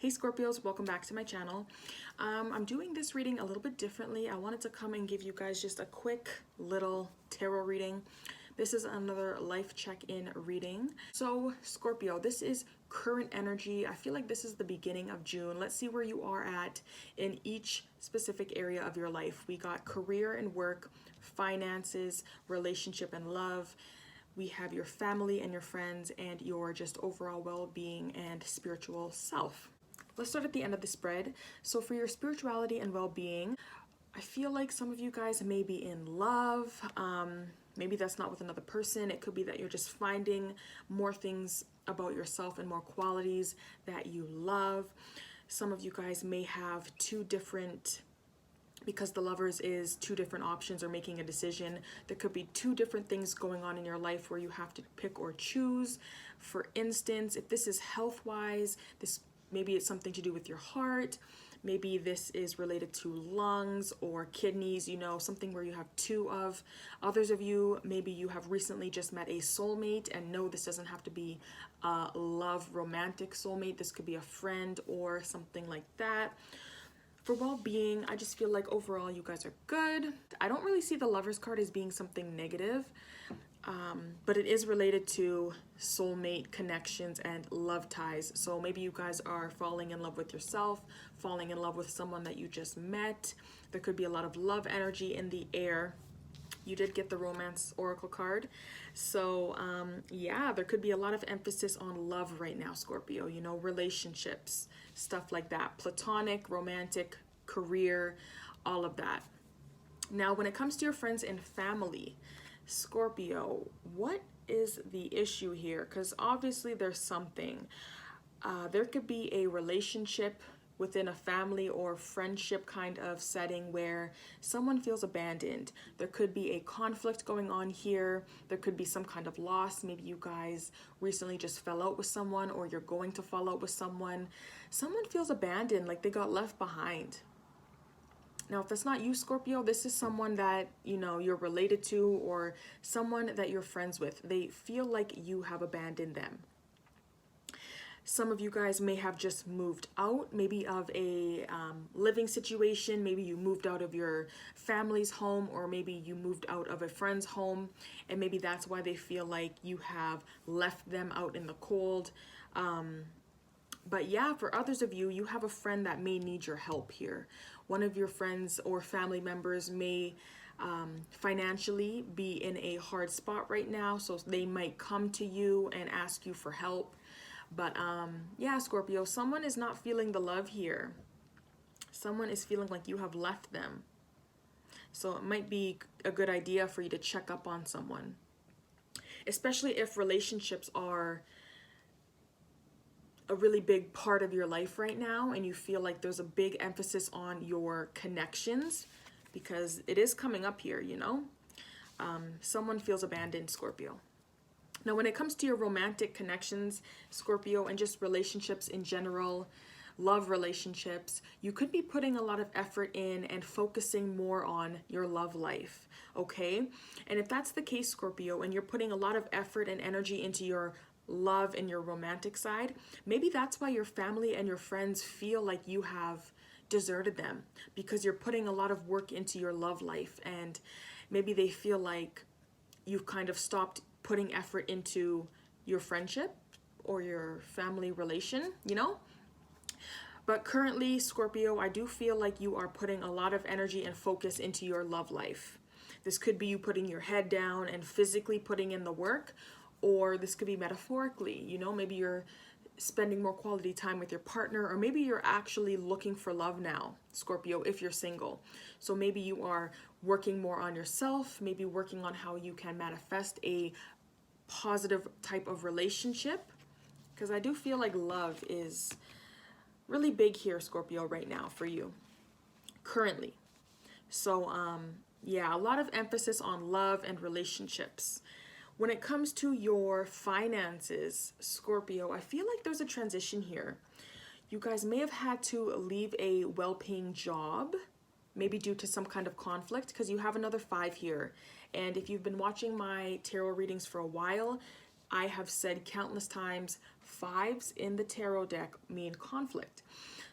Hey Scorpios, welcome back to my channel. I'm doing this reading a little bit differently. I wanted to come and give you guys just a quick little tarot reading. This is another life check-in reading. So Scorpio, this is current energy. I feel like this is the beginning of June. Let's see where you are at in each specific area of your life. We got career and work, finances, relationship and love. We have your family and your friends and your just overall well-being and spiritual self. Let's start at the end of the spread. So for your spirituality and well-being, I feel like some of you guys may be in love. Maybe that's not with another person. It could be that you're just finding more things about yourself and more qualities that you love. Some of you guys may have two different, because the lovers is two different options or making a decision. There could be two different things going on in your life where you have to pick or choose. For instance, if this is health-wise, maybe it's something to do with your heart. Maybe this is related to lungs or kidneys, you know, something where you have two of. Others of you, maybe you have recently just met a soulmate, and no, this doesn't have to be a love romantic soulmate. This could be a friend or something like that. For well-being, I just feel like overall you guys are good. I don't really see the Lovers card as being something negative, but it is related to soulmate connections and love ties. So maybe you guys are falling in love with yourself, falling in love with someone that you just met. There could be a lot of love energy in the air. You did get the Romance Oracle card. So yeah, there could be a lot of emphasis on love right now, Scorpio, you know, relationships, stuff like that, platonic, romantic, career, all of that. Now, when it comes to your friends and family, Scorpio, what is the issue here? Because obviously there's something. There could be a relationship within a family or friendship kind of setting where someone feels abandoned. There could be a conflict going on here. There could be some kind of loss. Maybe you guys recently just fell out with someone, or you're going to fall out with someone. Someone feels abandoned, like they got left behind. Now, if that's not you, Scorpio, this is someone that, you know, you're related to or someone that you're friends with. They feel like you have abandoned them. Some of you guys may have just moved out, maybe of a living situation. Maybe you moved out of your family's home, or maybe you moved out of a friend's home, and maybe that's why they feel like you have left them out in the cold. But yeah, for others of you, you have a friend that may need your help here. One of your friends or family members may financially be in a hard spot right now, so they might come to you and ask you for help. But yeah, Scorpio, someone is not feeling the love here. Someone is feeling like you have left them. So it might be a good idea for you to check up on someone, especially if relationships are a really big part of your life right now and you feel like there's a big emphasis on your connections, because it is coming up here, you know. Someone feels abandoned, Scorpio. Now, when it comes to your romantic connections, Scorpio, and just relationships in general, love relationships, you could be putting a lot of effort in and focusing more on your love life, okay? And if that's the case, Scorpio, and you're putting a lot of effort and energy into your love and your romantic side, maybe that's why your family and your friends feel like you have deserted them, because you're putting a lot of work into your love life, and maybe they feel like you've kind of stopped putting effort into your friendship or your family relation, you know. But currently, Scorpio, I do feel like you are putting a lot of energy and focus into your love life. This could be you putting your head down and physically putting in the work, or this could be metaphorically, you know, maybe you're spending more quality time with your partner, or maybe you're actually looking for love now, Scorpio, if you're single. So maybe you are working more on yourself, maybe working on how you can manifest a positive type of relationship, because I do feel like love is really big here, Scorpio, right now for you currently. So yeah, a lot of emphasis on love and relationships. When it comes to your finances, Scorpio, I feel like there's a transition here. You guys may have had to leave a well-paying job, maybe due to some kind of conflict, because you have another 5 here. And if you've been watching my tarot readings for a while, I have said countless times, Fives in the tarot deck mean conflict.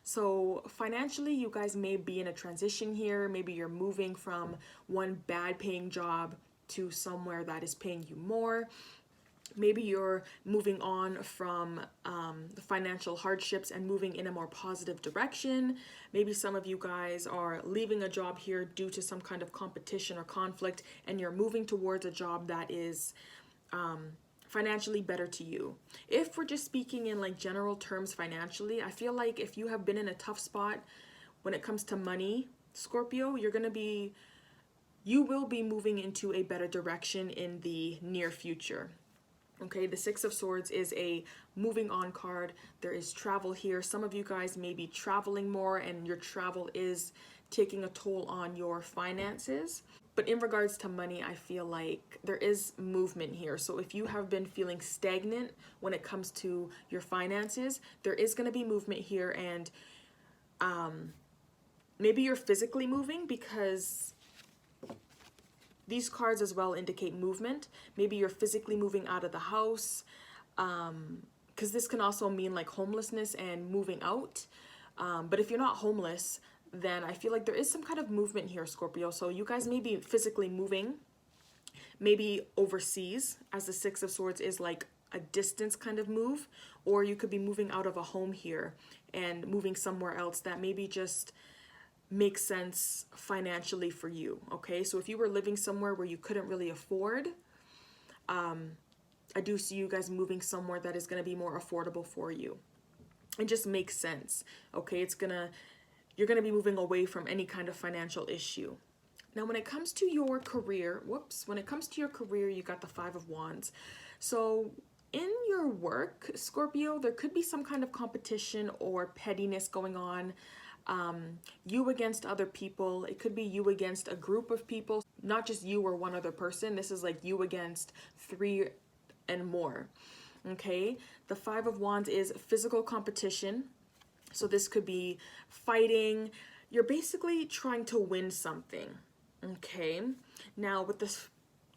So financially, you guys may be in a transition here. Maybe you're moving from one bad paying job to somewhere that is paying you more. Maybe you're moving on from the financial hardships and moving in a more positive direction. Maybe some of you guys are leaving a job here due to some kind of competition or conflict, and you're moving towards a job that is financially better to you. If we're just speaking in like general terms financially, I feel like if you have been in a tough spot when it comes to money, Scorpio, you will be moving into a better direction in the near future. Okay, the Six of Swords is a moving on card. There is travel here. Some of you guys may be traveling more, and your travel is taking a toll on your finances. But in regards to money, I feel like there is movement here. So if you have been feeling stagnant when it comes to your finances, there is going to be movement here. And maybe you're physically moving, because these cards as well indicate movement. Maybe you're physically moving out of the house, because this can also mean like homelessness and moving out. But if you're not homeless, then I feel like there is some kind of movement here, Scorpio. So you guys may be physically moving, maybe overseas, as the Six of Swords is like a distance kind of move, or you could be moving out of a home here and moving somewhere else that maybe just makes sense financially for you. Okay, so if you were living somewhere where you couldn't really afford, I do see you guys moving somewhere that is going to be more affordable for you. It just makes sense. Okay, you're gonna be moving away from any kind of financial issue. Now, when it comes to your career, you got the Five of Wands. So in your work, Scorpio, there could be some kind of competition or pettiness going on. You against other people. It could be you against a group of people, not just you or one other person. This is like you against three and more. Okay, the Five of Wands is physical competition. So this could be fighting. You're basically trying to win something. Okay, now with this,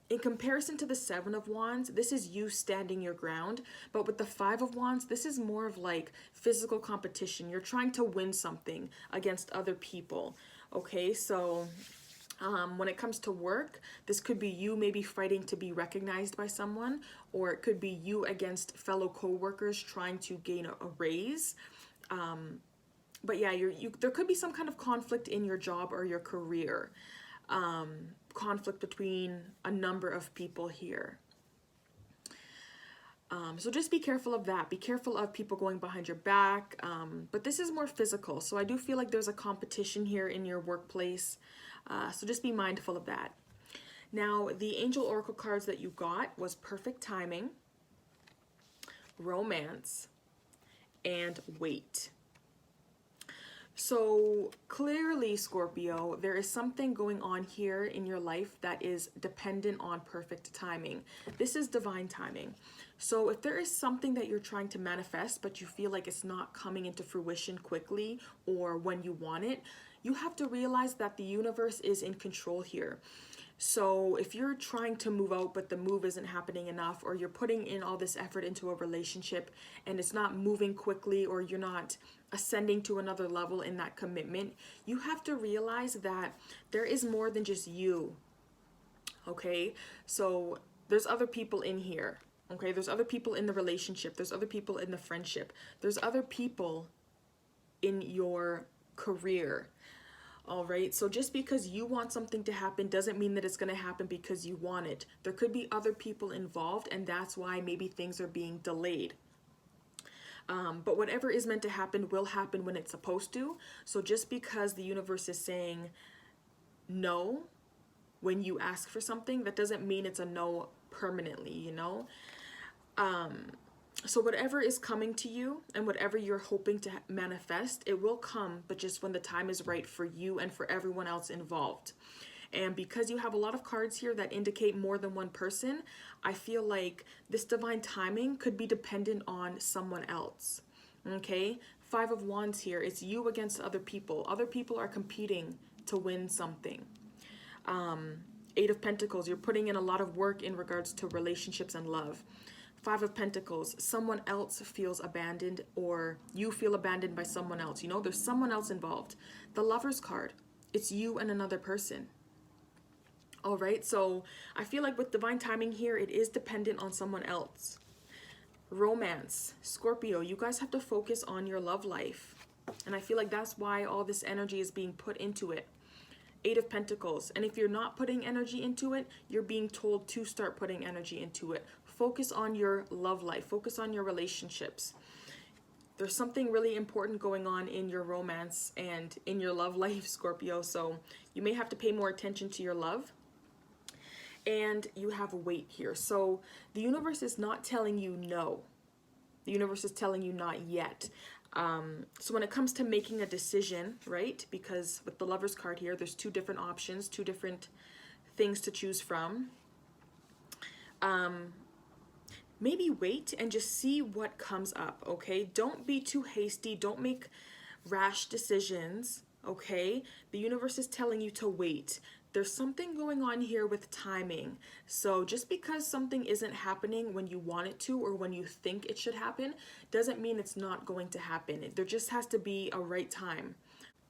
in comparison to the Seven of Wands, this is you standing your ground. But with the Five of Wands, this is more of like physical competition. You're trying to win something against other people. Okay, so when it comes to work, this could be you maybe fighting to be recognized by someone, or it could be you against fellow co-workers trying to gain a raise. But yeah, there could be some kind of conflict in your job or your career. Conflict between a number of people here. So just be careful of that. Be careful of people going behind your back. But this is more physical. So I do feel like there's a competition here in your workplace. So just be mindful of that. Now, the Angel Oracle cards that you got was Perfect Timing, Romance, and Wait. So clearly, Scorpio, there is something going on here in your life that is dependent on perfect timing. This is divine timing. So if there is something that you're trying to manifest, but you feel like it's not coming into fruition quickly or when you want it, you have to realize that the universe is in control here. So if you're trying to move out, but the move isn't happening enough, or you're putting in all this effort into a relationship and it's not moving quickly, or you're not ascending to another level in that commitment, you have to realize that there is more than just you. Okay, so there's other people in here. Okay, there's other people in the relationship. There's other people in the friendship. There's other people in your career. All right, so just because you want something to happen doesn't mean that it's going to happen because you want it. There could be other people involved, and that's why maybe things are being delayed. But whatever is meant to happen will happen when it's supposed to. So just because the universe is saying no when you ask for something, that doesn't mean it's a no permanently, you know? So whatever is coming to you and whatever you're hoping to manifest, it will come, but just when the time is right for you and for everyone else involved. And because you have a lot of cards here that indicate more than one person, I feel like this divine timing could be dependent on someone else. Okay? Five of Wands here, it's you against other people. Other people are competing to win something. Eight of Pentacles, you're putting in a lot of work in regards to relationships and love. Five of Pentacles, someone else feels abandoned or you feel abandoned by someone else. You know, there's someone else involved. The Lover's card, it's you and another person. All right, so I feel like with divine timing here, it is dependent on someone else. Romance, Scorpio, you guys have to focus on your love life. And I feel like that's why all this energy is being put into it. Eight of Pentacles. And if you're not putting energy into it, you're being told to start putting energy into it. Focus on your love life. Focus on your relationships. There's something really important going on in your romance and in your love life, Scorpio. So you may have to pay more attention to your love. And you have weight here. So the universe is not telling you no. The universe is telling you not yet. So when it comes to making a decision, right? Because with the Lover's card here, there's two different options, two different things to choose from. Maybe wait and just see what comes up, okay? Don't be too hasty. Don't make rash decisions, okay? The universe is telling you to wait. There's something going on here with timing. So just because something isn't happening when you want it to or when you think it should happen, doesn't mean it's not going to happen. There just has to be a right time.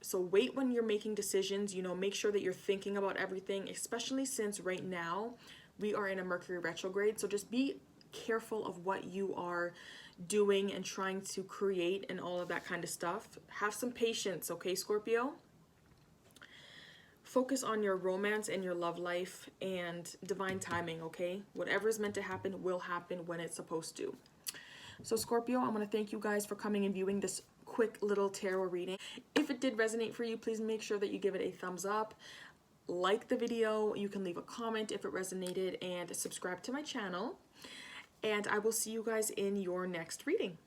So wait when you're making decisions, you know, make sure that you're thinking about everything, especially since right now we are in a Mercury retrograde. So just be careful of what you are doing and trying to create and all of that kind of stuff. Have some patience, okay, Scorpio? Focus on your romance and your love life and divine timing, okay? Whatever is meant to happen will happen when it's supposed to. So Scorpio, I want to thank you guys for coming and viewing this quick little tarot reading. If it did resonate for you, please make sure that you give it a thumbs up. Like the video, you can leave a comment if it resonated, and subscribe to my channel. And I will see you guys in your next reading.